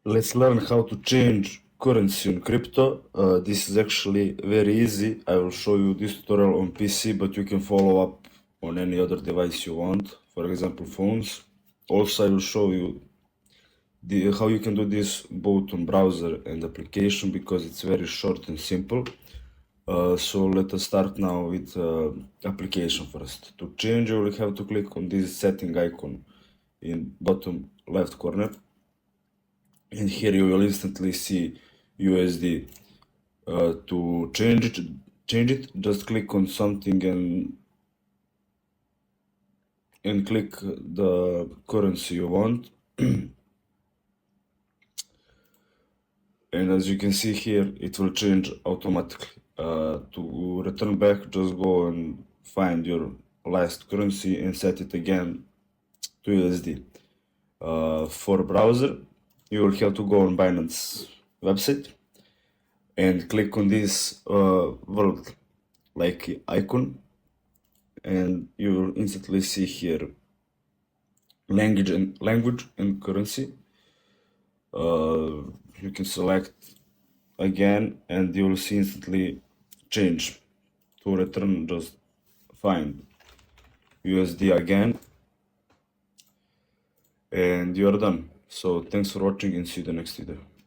let's learn how to change currency on crypto. This is actually very easy. I will show you this tutorial on PC, but you can follow up on any other device you want, for example phones. Also, I will show you how you can do this both on browser and application, because it's very short and simple. So let us start now with application first. To change, you will have to click on this setting icon in bottom left corner, and here you will instantly see USD. To change it, just click on something and click the currency you want. And as you can see here, it will change automatically. To return back, just go and find your last currency and set it again to USD. For browser, you will have to go on Binance website and click on this world like icon, and you will instantly see here language and currency. You can select again and you will see instantly change. To return, just find USD again and you are done. So thanks for watching and see you in the next video.